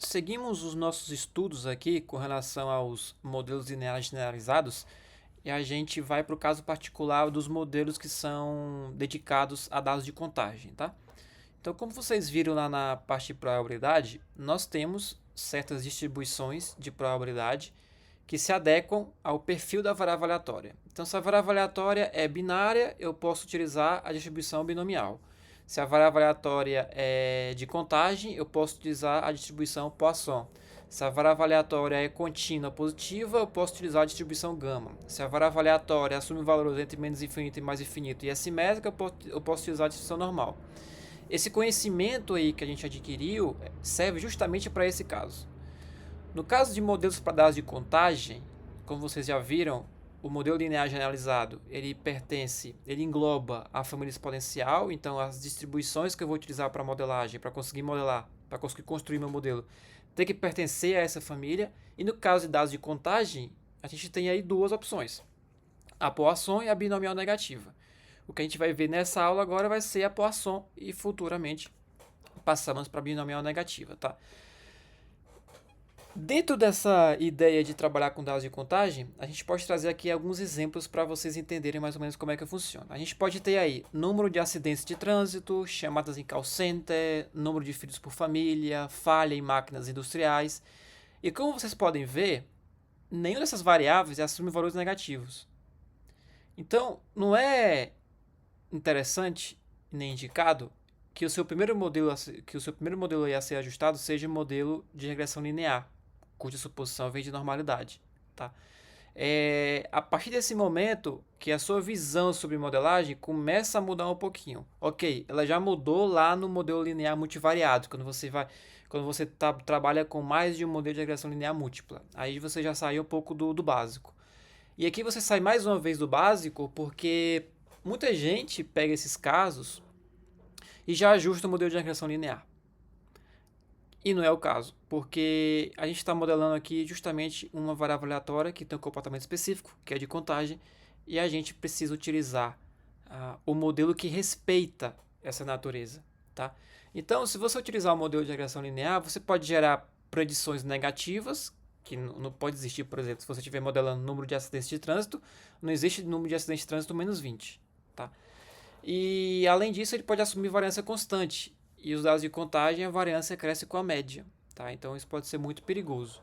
seguimos os nossos estudos aqui com relação aos modelos lineares generalizados e a gente vai para o caso particular dos modelos que são dedicados a dados de contagem, tá? Então, como vocês viram lá na parte de probabilidade, nós temos certas distribuições de probabilidade que se adequam ao perfil da variável aleatória. Então, se a variável aleatória é binária, eu posso utilizar a distribuição binomial. Se a variável aleatória é de contagem, eu posso utilizar a distribuição Poisson. Se a variável aleatória é contínua positiva, eu posso utilizar a distribuição gama. Se a variável aleatória assume valores entre menos infinito e mais infinito e é simétrica, eu posso utilizar a distribuição normal. Esse conhecimento aí que a gente adquiriu serve justamente para esse caso. No caso de modelos para dados de contagem, como vocês já viram, o modelo linear generalizado, ele engloba a família exponencial, então as distribuições que eu vou utilizar para modelagem, para conseguir modelar, para conseguir construir meu modelo, tem que pertencer a essa família. E no caso de dados de contagem, a gente tem aí duas opções, a Poisson e a binomial negativa. O que a gente vai ver nessa aula agora vai ser a Poisson e futuramente passamos para a binomial negativa, tá? Dentro dessa ideia de trabalhar com dados de contagem, a gente pode trazer aqui alguns exemplos para vocês entenderem mais ou menos como é que funciona. A gente pode ter aí número de acidentes de trânsito, chamadas em call center, número de filhos por família, falha em máquinas industriais. E como vocês podem ver, nenhuma dessas variáveis assume valores negativos. Então, não é interessante nem indicado que o seu primeiro modelo a ser ajustado seja um modelo de regressão linear, cuja suposição vem de normalidade, tá? A partir desse momento que a sua visão sobre modelagem começa a mudar um pouquinho. Ok, ela já mudou lá no modelo linear multivariado, quando você trabalha com mais de um modelo de regressão linear múltipla. Aí você já saiu um pouco do básico. E aqui você sai mais uma vez do básico porque muita gente pega esses casos e já ajusta o modelo de regressão linear. E não é o caso, porque a gente está modelando aqui justamente uma variável aleatória que tem um comportamento específico, que é de contagem, e a gente precisa utilizar o modelo que respeita essa natureza, tá? Então, se você utilizar o modelo de regressão linear, você pode gerar predições negativas, que não pode existir, por exemplo, se você estiver modelando número de acidentes de trânsito, não existe número de acidentes de trânsito menos 20, tá? E além disso, ele pode assumir variância constante. E os dados de contagem, a variância cresce com a média. Tá? Então isso pode ser muito perigoso.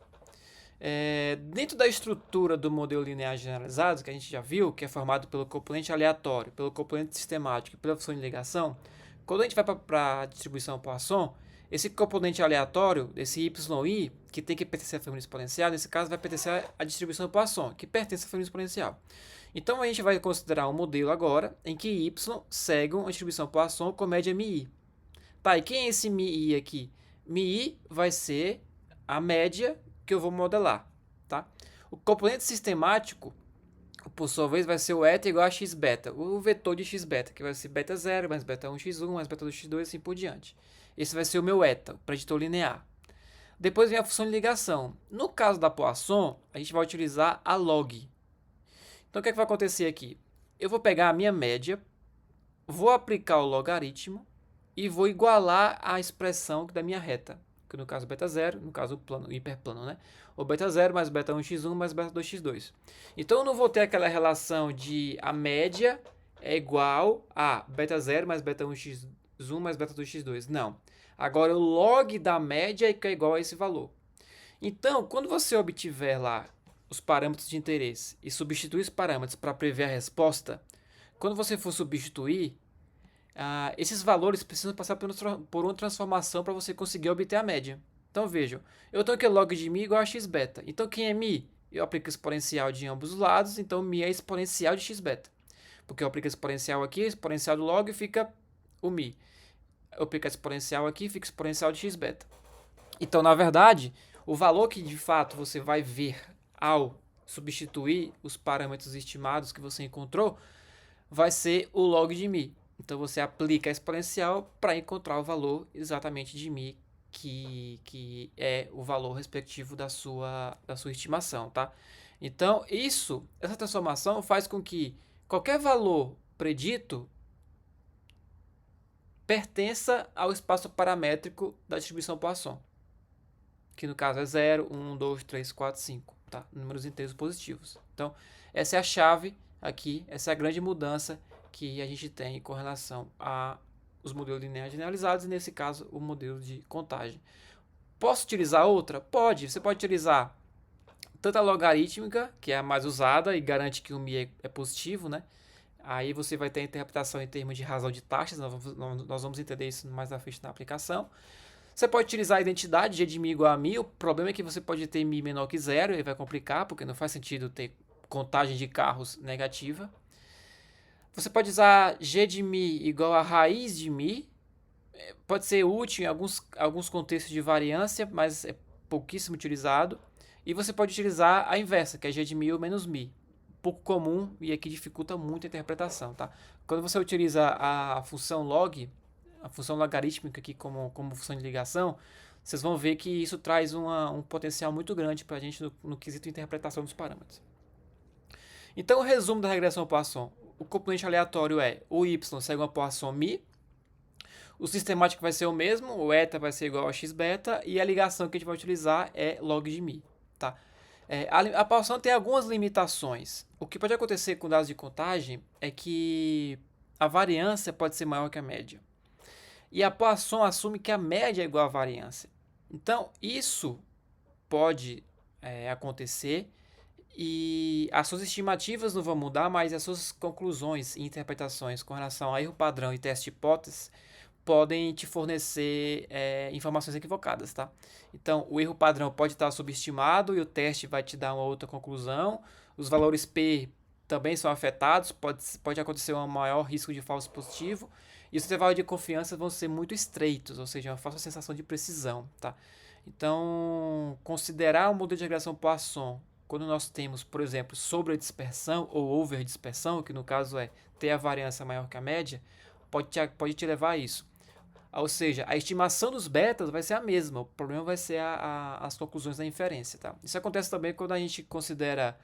Dentro da estrutura do modelo linear generalizado, que a gente já viu, que é formado pelo componente aleatório, pelo componente sistemático e pela função de ligação, quando a gente vai para a distribuição Poisson, esse componente aleatório, esse yi, que tem que pertencer à família exponencial, nesse caso vai pertencer à distribuição Poisson, que pertence à família exponencial. Então a gente vai considerar um modelo agora em que y segue uma distribuição Poisson com média μi. Tá, e quem é esse μi aqui? μi vai ser a média que eu vou modelar, tá? O componente sistemático, por sua vez, vai ser o eta igual a x beta, o vetor de x beta, que vai ser beta 0 mais beta 1 x1 mais beta 2 x2 assim por diante. Esse vai ser o meu eta, o preditor linear. Depois vem a função de ligação. No caso da Poisson, a gente vai utilizar a log. Então o que, é que vai acontecer aqui? Eu vou pegar a minha média, vou aplicar o logaritmo e vou igualar a expressão da minha reta, que no caso beta 0, no caso o plano, o hiperplano, né? O beta 0 mais beta 1 x1 mais beta 2 x2. Então eu não vou ter aquela relação de a média é igual a beta 0 mais beta 1 x1 mais beta 2 x2. Não. Agora o log da média é igual a esse valor. Então, quando você obtiver lá os parâmetros de interesse e substituir os parâmetros para prever a resposta, quando você for substituir, esses valores precisam passar por uma transformação para você conseguir obter a média. Então vejam, eu tenho aqui log de μ igual a x beta. Então quem é μ? Eu aplico exponencial de ambos os lados, então μ é exponencial de x beta. Porque eu aplico exponencial aqui, exponencial do log fica o μ. Eu aplico exponencial aqui, fica exponencial de x beta. Então, na verdade, o valor que de fato você vai ver ao substituir os parâmetros estimados que você encontrou vai ser o log de μ. Então você aplica a exponencial para encontrar o valor exatamente de μ, que é o valor respectivo da sua estimação, tá? Então essa transformação faz com que qualquer valor predito pertença ao espaço paramétrico da distribuição Poisson. que no caso é 0, 1, 2, 3, 4, 5, tá? Números inteiros positivos. Então, essa é a chave aqui, essa é a grande mudança que a gente tem com relação a os modelos lineares generalizados, e nesse caso, o modelo de contagem. Posso utilizar outra? Pode. Você pode utilizar tanto a logarítmica, que é a mais usada e garante que o μ é positivo, né? Aí você vai ter a interpretação em termos de razão de taxas, nós vamos entender isso mais na frente na aplicação. Você pode utilizar a identidade g de μ igual a μ, o problema é que você pode ter μ menor que zero, e vai complicar, porque não faz sentido ter contagem de carros negativa. Você pode usar g de μ igual a raiz de μ, pode ser útil em alguns contextos de variância, mas é pouquíssimo utilizado. E você pode utilizar a inversa, que é g de μ menos μ. Pouco comum e aqui dificulta muito a interpretação, tá? Quando você utiliza a função log, a função logarítmica aqui como função de ligação, vocês vão ver que isso traz um potencial muito grande para a gente no quesito de interpretação dos parâmetros. Então, o resumo da regressão Poisson. O componente aleatório é o y segue uma Poisson μ, o sistemático vai ser o mesmo, o eta vai ser igual a x beta, e a ligação que a gente vai utilizar é log de μ. Tá? A Poisson tem algumas limitações. O que pode acontecer com dados de contagem é que a variância pode ser maior que a média. E a Poisson assume que a média é igual à variância. Então, isso pode acontecer e as suas estimativas não vão mudar, mas as suas conclusões e interpretações com relação a erro padrão e teste de hipótese podem te fornecer informações equivocadas, tá? Então, o erro padrão pode estar subestimado e o teste vai te dar uma outra conclusão. Os valores P também são afetados, pode acontecer um maior risco de falso positivo. E os intervalos de confiança vão ser muito estreitos, ou seja, uma falsa sensação de precisão, tá? Então, considerar o modelo de regressão Poisson quando nós temos, por exemplo, sobredispersão ou overdispersão, que no caso é ter a variância maior que a média, pode te levar a isso. Ou seja, a estimação dos betas vai ser a mesma, o problema vai ser as conclusões da inferência. Tá? Isso acontece também quando a gente considera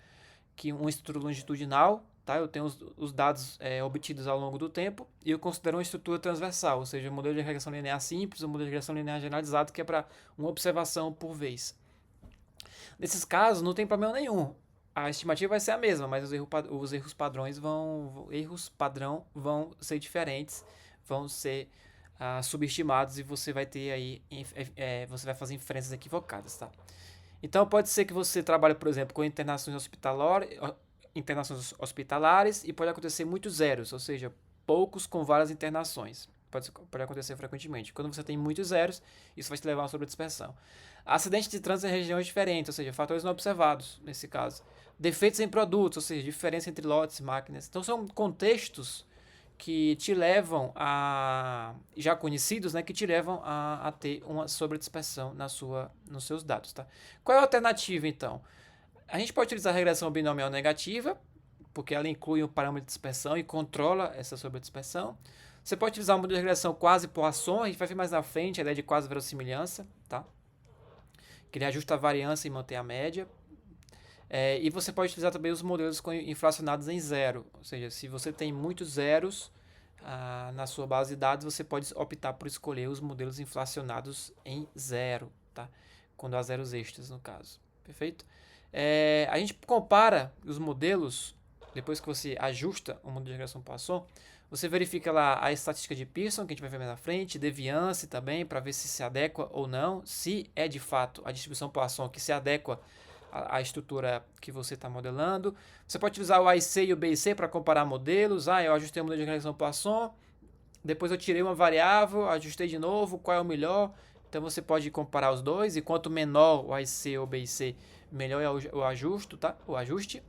que uma estrutura longitudinal, tá? Eu tenho os dados obtidos ao longo do tempo, e eu considero uma estrutura transversal, ou seja, um modelo de regressão linear simples, um modelo de regressão linear generalizado, que é para uma observação por vez. Nesses casos, não tem problema nenhum. A estimativa vai ser a mesma, mas os erros padrão vão ser diferentes, vão ser subestimados, e você vai ter aí, você vai fazer inferências equivocadas, tá? Então pode ser que você trabalhe, por exemplo, com internações hospitalares e pode acontecer muitos zeros, ou seja, poucos com várias internações. Pode acontecer frequentemente. Quando você tem muitos zeros, isso vai te levar a uma sobredispersão. Acidente de trânsito em regiões diferentes, ou seja, fatores não observados, nesse caso. Defeitos em produtos, ou seja, diferença entre lotes e máquinas. Então, são contextos que te levam já conhecidos, né, que te levam a ter uma sobredispersão nos seus dados. Tá? Qual é a alternativa, então? A gente pode utilizar a regressão binomial negativa, porque ela inclui um parâmetro de dispersão e controla essa sobredispersão. Você pode utilizar um modelo de regressão quase Poisson, a gente vai ver mais na frente a ideia de quase verossimilhança, tá? Que ele ajusta a variância e mantém a média. E você pode utilizar também os modelos inflacionados em zero, ou seja, se você tem muitos zeros na sua base de dados, você pode optar por escolher os modelos inflacionados em zero, tá? Quando há zeros extras, no caso. Perfeito? A gente compara os modelos, depois que você ajusta o modelo de regressão Poisson, você verifica lá a estatística de Pearson, que a gente vai ver mais na frente, deviance também, para ver se se adequa ou não, se é de fato a distribuição Poisson que se adequa à estrutura que você está modelando. Você pode utilizar o AIC e o BIC para comparar modelos. Eu ajustei o modelo de regressão Poisson, depois eu tirei uma variável, ajustei de novo, qual é o melhor. Então você pode comparar os dois, e quanto menor o AIC ou o BIC, melhor é o ajuste, tá? O ajuste.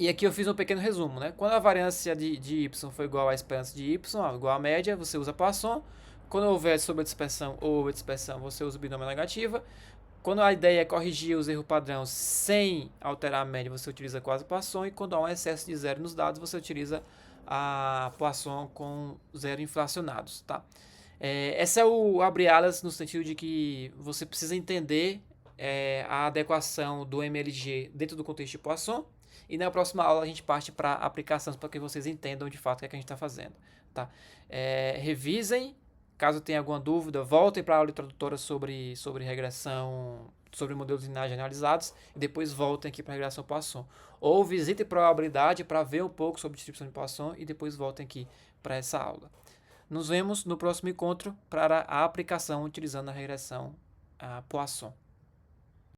E aqui eu fiz um pequeno resumo, né? Quando a variância de y for igual à esperança de y, igual à média, você usa Poisson. Quando houver sobredispersão ou overdispersão, você usa o binômio negativa. Quando a ideia é corrigir os erros padrão sem alterar a média, você utiliza quase Poisson. E quando há um excesso de zero nos dados, você utiliza a Poisson com zero inflacionados, tá? Essa é o abre alas no sentido de que você precisa entender a adequação do MLG dentro do contexto de Poisson. E na próxima aula a gente parte para aplicações para que vocês entendam de fato o que a gente está fazendo. Tá? Revisem Caso tenha alguma dúvida, voltem para a aula introdutória sobre regressão, sobre modelos lineares generalizados, e depois voltem aqui para a regressão Poisson. Ou visitem probabilidade para ver um pouco sobre distribuição de Poisson e depois voltem aqui para essa aula. Nos vemos no próximo encontro para a aplicação utilizando a regressão Poisson.